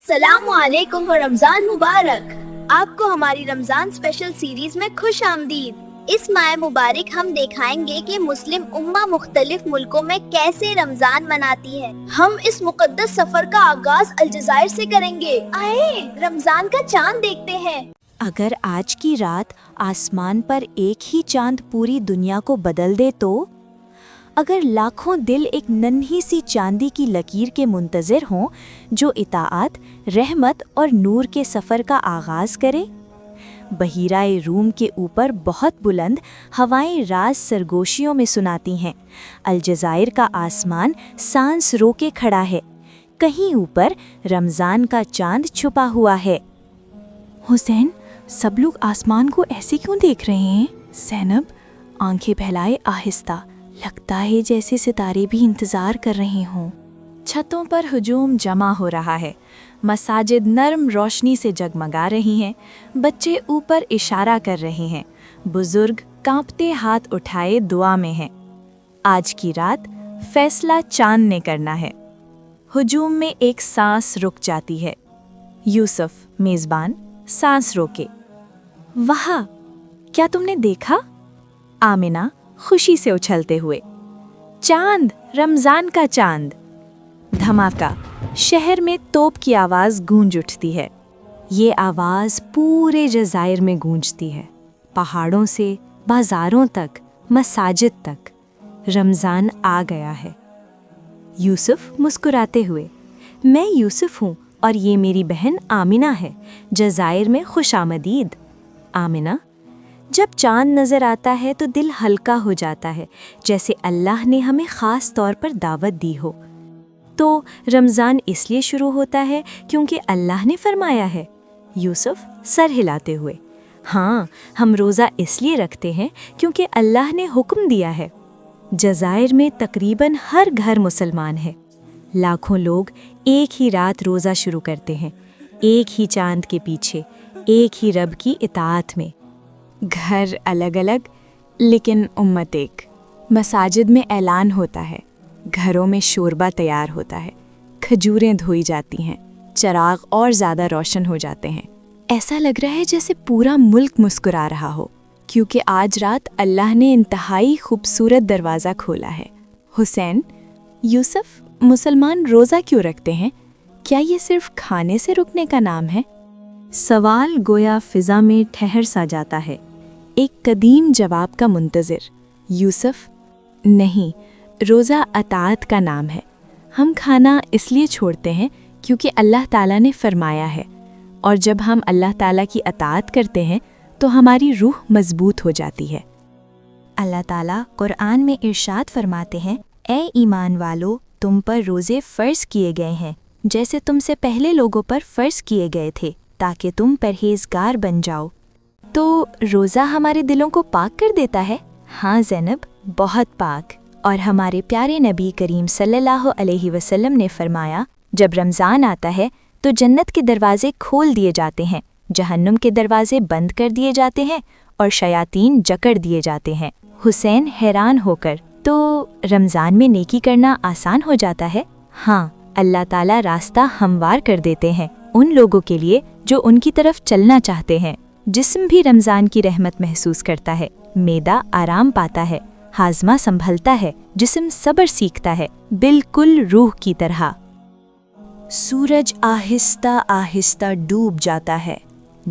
السلام علیکم و رمضان مبارک۔ آپ کو ہماری رمضان اسپیشل سیریز میں خوش آمدید۔ اس ماہ مبارک ہم دکھائیں گے کہ مسلم امہ مختلف ملکوں میں کیسے رمضان مناتی ہے۔ ہم اس مقدس سفر کا آغاز الجزائر سے کریں گے۔ آئے رمضان کا چاند دیکھتے ہیں۔ اگر آج کی رات آسمان پر ایک ہی چاند پوری دنیا کو بدل دے تو؟ اگر لاکھوں دل ایک ننھی سی چاندی کی لکیر کے منتظر ہوں جو اطاعت، رحمت اور نور کے سفر کا آغاز کرے؟ بحیرہ روم کے اوپر بہت بلند ہوائیں راز سرگوشیوں میں سناتی ہیں۔ الجزائر کا آسمان سانس رو کے کھڑا ہے، کہیں اوپر رمضان کا چاند چھپا ہوا ہے۔ حسین، سب لوگ آسمان کو ایسے کیوں دیکھ رہے ہیں؟ زینب آنکھیں پھیلائے آہستہ، لگتا ہے جیسے ستارے بھی انتظار کر رہے ہوں۔ چھتوں پر ہجوم جمع ہو رہا ہے، مساجد نرم روشنی سے جگمگا رہی ہیں، بچے اوپر اشارہ کر رہے ہیں، بزرگ کانپتے ہاتھ اٹھائے دعا میں ہیں۔ آج کی رات فیصلہ چاند نے کرنا ہے۔ ہجوم میں ایک سانس رک جاتی ہے۔ یوسف میزبان سانس روکے۔ واہ، کیا تم نے دیکھا؟ آمنہ خوشی سے اچھلتے ہوئے۔ چاند، رمضان کا چاند۔ دھماکہ، شہر میں توپ کی آواز گونج اٹھتی ہے۔ یہ آواز پورے جزائر میں گونجتی ہے، پہاڑوں سے بازاروں تک، مساجد تک۔ رمضان آ گیا ہے۔ یوسف مسکراتے ہوئے، میں یوسف ہوں اور یہ میری بہن آمنہ ہے، جزائر میں خوش آمدید۔ آمنہ، جب چاند نظر آتا ہے تو دل ہلکا ہو جاتا ہے، جیسے اللہ نے ہمیں خاص طور پر دعوت دی ہو۔ تو رمضان اس لیے شروع ہوتا ہے کیونکہ اللہ نے فرمایا ہے۔ یوسف سر ہلاتے ہوئے، ہاں، ہم روزہ اس لیے رکھتے ہیں کیونکہ اللہ نے حکم دیا ہے۔ جزائر میں تقریباً ہر گھر مسلمان ہے۔ لاکھوں لوگ ایک ہی رات روزہ شروع کرتے ہیں، ایک ہی چاند کے پیچھے، ایک ہی رب کی اطاعت میں۔ گھر الگ الگ لیکن امت ایک۔ مساجد میں اعلان ہوتا ہے، گھروں میں شوربہ تیار ہوتا ہے، کھجوریں دھوئی جاتی ہیں، چراغ اور زیادہ روشن ہو جاتے ہیں۔ ایسا لگ رہا ہے جیسے پورا ملک مسکرا رہا ہو، کیونکہ آج رات اللہ نے انتہائی خوبصورت دروازہ کھولا ہے۔ حسین، یوسف، مسلمان روزہ کیوں رکھتے ہیں؟ کیا یہ صرف کھانے سے رکنے کا نام ہے؟ سوال گویا فضا میں ٹھہر سا جاتا ہے۔ ایک قدیم جواب کا منتظر۔ یوسف، نہیں، روزہ اطاعت کا نام ہے۔ ہم کھانا اس لیے چھوڑتے ہیں کیونکہ اللہ تعالیٰ نے فرمایا ہے، اور جب ہم اللہ تعالیٰ کی اطاعت کرتے ہیں تو ہماری روح مضبوط ہو جاتی ہے۔ اللہ تعالیٰ قرآن میں ارشاد فرماتے ہیں، اے ایمان والو، تم پر روزے فرض کیے گئے ہیں جیسے تم سے پہلے لوگوں پر فرض کیے گئے تھے تاکہ تم پرہیزگار بن جاؤ۔ تو روزہ ہمارے دلوں کو پاک کر دیتا ہے؟ ہاں زینب، بہت پاک۔ اور ہمارے پیارے نبی کریم صلی اللہ علیہ وسلم نے فرمایا، جب رمضان آتا ہے تو جنت کے دروازے کھول دیے جاتے ہیں، جہنم کے دروازے بند کر دیے جاتے ہیں اور شیاطین جکڑ دیے جاتے ہیں۔ حسین حیران ہو کر، تو رمضان میں نیکی کرنا آسان ہو جاتا ہے؟ ہاں، اللہ تعالیٰ راستہ ہموار کر دیتے ہیں ان لوگوں کے لیے جو ان کی طرف چلنا چاہتے ہیں۔ جسم بھی رمضان کی رحمت محسوس کرتا ہے، معدہ آرام پاتا ہے، ہاضمہ سنبھلتا ہے، جسم صبر سیکھتا ہے، بالکل روح کی طرح۔ سورج آہستہ آہستہ ڈوب جاتا ہے،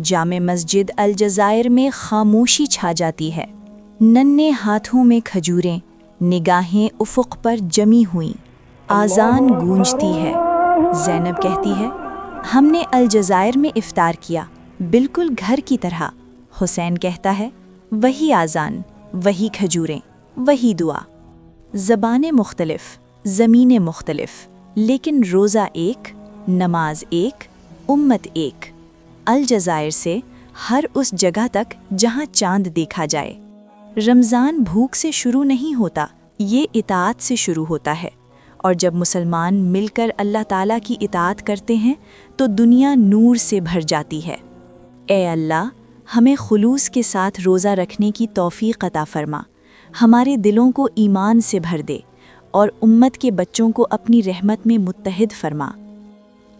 جامع مسجد الجزائر میں خاموشی چھا جاتی ہے۔ ننھے ہاتھوں میں کھجوریں، نگاہیں افق پر جمی ہوئیں، آذان گونجتی ہے۔ زینب کہتی ہے، ہم نے الجزائر میں افطار کیا، بالکل گھر کی طرح۔ حسین کہتا ہے، وہی آذان، وہی کھجوریں، وہی دعا۔ زبانیں مختلف، زمینیں مختلف، لیکن روزہ ایک، نماز ایک، امت ایک۔ الجزائر سے ہر اس جگہ تک جہاں چاند دیکھا جائے۔ رمضان بھوک سے شروع نہیں ہوتا، یہ اطاعت سے شروع ہوتا ہے، اور جب مسلمان مل کر اللہ تعالیٰ کی اطاعت کرتے ہیں تو دنیا نور سے بھر جاتی ہے۔ اے اللہ، ہمیں خلوص کے ساتھ روزہ رکھنے کی توفیق عطا فرما، ہمارے دلوں کو ایمان سے بھر دے، اور امت کے بچوں کو اپنی رحمت میں متحد فرما۔